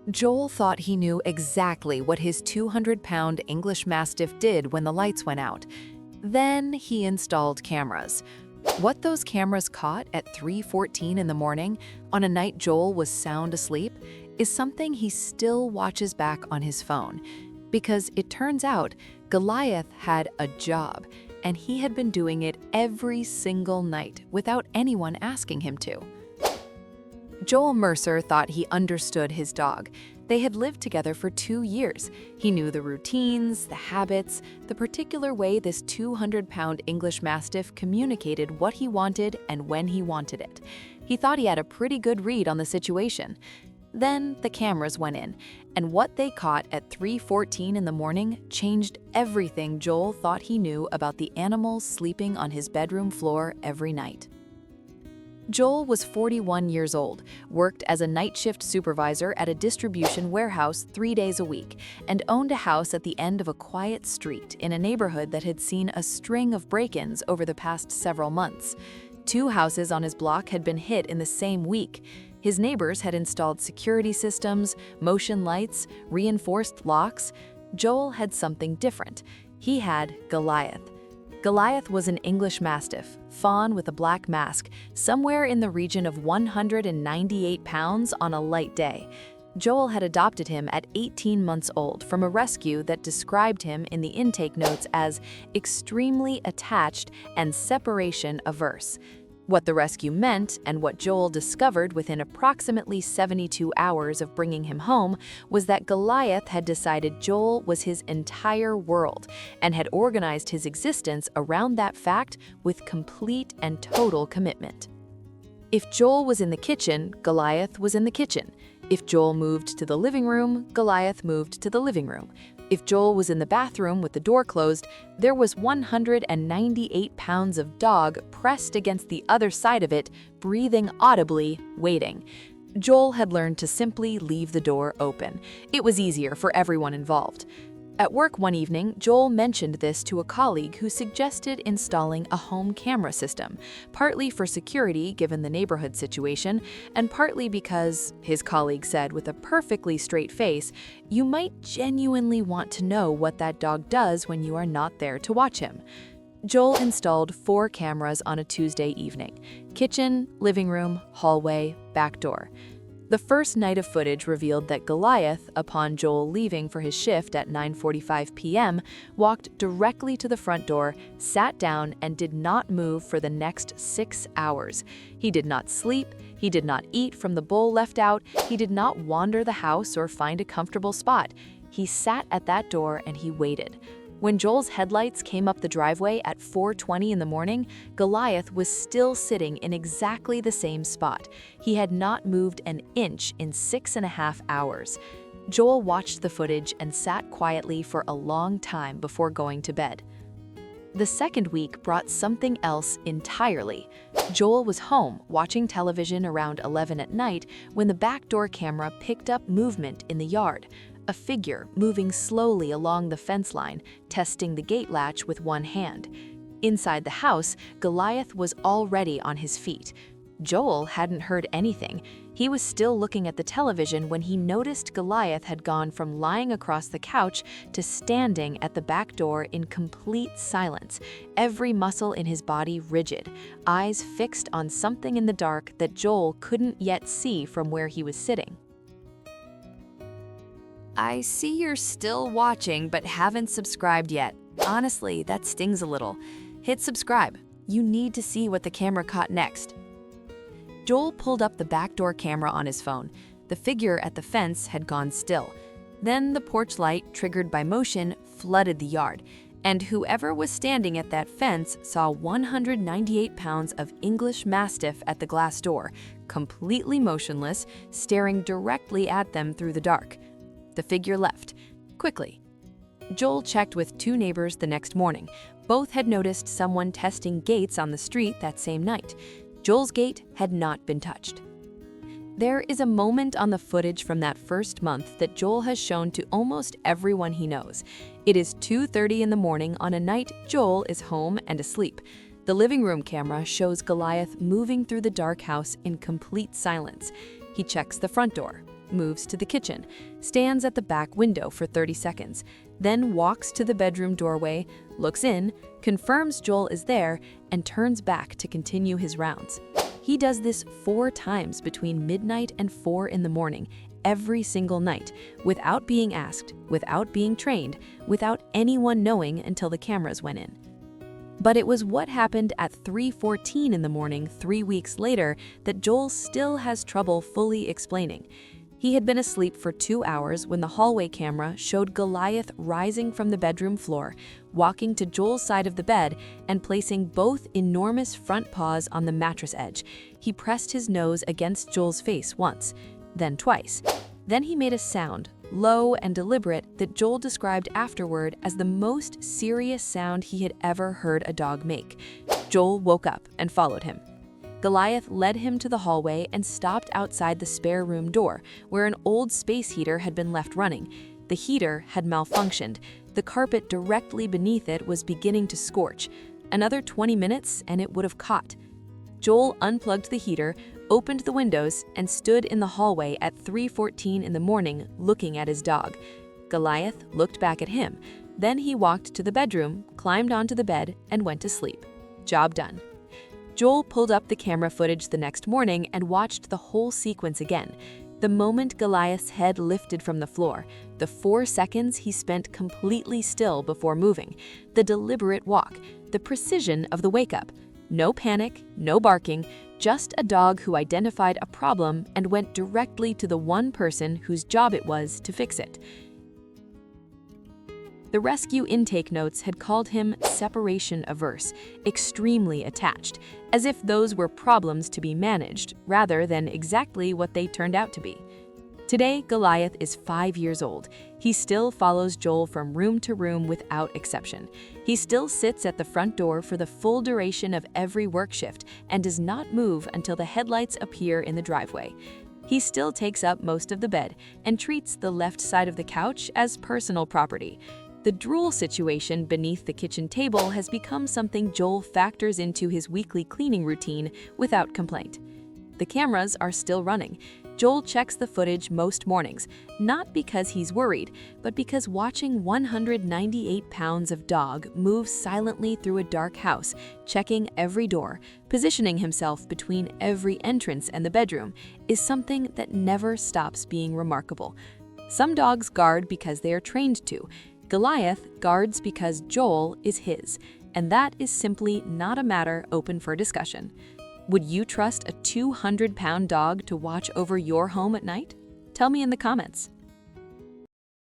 Joel thought he knew exactly what his 200-pound English Mastiff did when the lights went out. Then he installed cameras. What those cameras caught at 3:14 in the morning on a night Joel was sound asleep is something he still watches back on his phone. Because it turns out Goliath had a job, and he had been doing it every single night without anyone asking him to. Joel Mercer thought he understood his dog. They had lived together for 2 years. He knew the routines, the habits, the particular way this 200-pound English Mastiff communicated what he wanted and when he wanted it. He thought he had a pretty good read on the situation. Then the cameras went in, and what they caught at 3:14 in the morning changed everything Joel thought he knew about the animals sleeping on his bedroom floor every night. Joel was 41 years old, worked as a night shift supervisor at a distribution warehouse 3 days a week, and owned a house at the end of a quiet street in a neighborhood that had seen a string of break-ins over the past several months. 2 houses on his block had been hit in the same week. His neighbors had installed security systems, motion lights, reinforced locks. Joel had something different. He had Goliath. Goliath was an English Mastiff, fawn with a black mask, somewhere in the region of 198 pounds on a light day. Joel had adopted him at 18 months old from a rescue that described him in the intake notes as extremely attached and separation averse. What the rescue meant, and what Joel discovered within approximately 72 hours of bringing him home, was that Goliath had decided Joel was his entire world and had organized his existence around that fact with complete and total commitment. If Joel was in the kitchen, Goliath was in the kitchen. If Joel moved to the living room, Goliath moved to the living room. If Joel was in the bathroom with the door closed, there was 198 pounds of dog pressed against the other side of it, breathing audibly, waiting. Joel had learned to simply leave the door open. It was easier for everyone involved. At work one evening, Joel mentioned this to a colleague who suggested installing a home camera system, partly for security given the neighborhood situation, and partly because, his colleague said with a perfectly straight face, you might genuinely want to know what that dog does when you are not there to watch him. Joel installed 4 cameras on a Tuesday evening: kitchen, living room, hallway, back door. The first night of footage revealed that Goliath, upon Joel leaving for his shift at 9:45 p.m., walked directly to the front door, sat down, and did not move for the next 6 hours. He did not sleep, he did not eat from the bowl left out, he did not wander the house or find a comfortable spot. He sat at that door and he waited. When Joel's headlights came up the driveway at 4:20 in the morning, Goliath was still sitting in exactly the same spot. He had not moved an inch in 6.5 hours. Joel watched the footage and sat quietly for a long time before going to bed. The second week brought something else entirely. Joel was home watching television around 11 at night when the back door camera picked up movement in the yard. A figure moving slowly along the fence line, testing the gate latch with one hand. Inside the house, Goliath was already on his feet. Joel hadn't heard anything. He was still looking at the television when he noticed Goliath had gone from lying across the couch to standing at the back door in complete silence, every muscle in his body rigid, eyes fixed on something in the dark that Joel couldn't yet see from where he was sitting. I see you're still watching but haven't subscribed yet. Honestly, that stings a little. Hit subscribe. You need to see what the camera caught next. Joel pulled up the back door camera on his phone. The figure at the fence had gone still. Then the porch light, triggered by motion, flooded the yard, and whoever was standing at that fence saw 198 pounds of English Mastiff at the glass door, completely motionless, staring directly at them through the dark. The figure left, quickly. Joel checked with 2 neighbors the next morning. Both had noticed someone testing gates on the street that same night. Joel's gate had not been touched. There is a moment on the footage from that first month that Joel has shown to almost everyone he knows. It is 2:30 in the morning on a night Joel is home and asleep. The living room camera shows Goliath moving through the dark house in complete silence. He checks the front door. moves to the kitchen, stands at the back window for 30 seconds, then walks to the bedroom doorway, looks in, confirms Joel is there, and turns back to continue his rounds. He does this 4 times between midnight and 4 in the morning, every single night, without being asked, without being trained, without anyone knowing until the cameras went in. But it was what happened at 3:14 in the morning 3 weeks later that Joel still has trouble fully explaining. He had been asleep for 2 hours when the hallway camera showed Goliath rising from the bedroom floor, walking to Joel's side of the bed and placing both enormous front paws on the mattress edge. He pressed his nose against Joel's face once, then twice. Then he made a sound, low and deliberate, that Joel described afterward as the most serious sound he had ever heard a dog make. Joel woke up and followed him. Goliath led him to the hallway and stopped outside the spare room door, where an old space heater had been left running. The heater had malfunctioned. The carpet directly beneath it was beginning to scorch. Another 20 minutes and it would have caught. Joel unplugged the heater, opened the windows, and stood in the hallway at 3:14 in the morning looking at his dog. Goliath looked back at him. Then he walked to the bedroom, climbed onto the bed, and went to sleep. Job done. Joel pulled up the camera footage the next morning and watched the whole sequence again. The moment Goliath's head lifted from the floor, the 4 seconds he spent completely still before moving, the deliberate walk, the precision of the wake-up. No panic, no barking, just a dog who identified a problem and went directly to the one person whose job it was to fix it. The rescue intake notes had called him separation averse, extremely attached, as if those were problems to be managed rather than exactly what they turned out to be. Today, Goliath is 5 years old. He still follows Joel from room to room without exception. He still sits at the front door for the full duration of every work shift and does not move until the headlights appear in the driveway. He still takes up most of the bed and treats the left side of the couch as personal property. The drool situation beneath the kitchen table has become something Joel factors into his weekly cleaning routine without complaint. The cameras are still running. Joel checks the footage most mornings, not because he's worried, but because watching 198 pounds of dog move silently through a dark house, checking every door, positioning himself between every entrance and the bedroom, is something that never stops being remarkable. Some dogs guard because they are trained to. Goliath guards because Joel is his, and that is simply not a matter open for discussion. Would you trust a 200-pound dog to watch over your home at night? Tell me in the comments.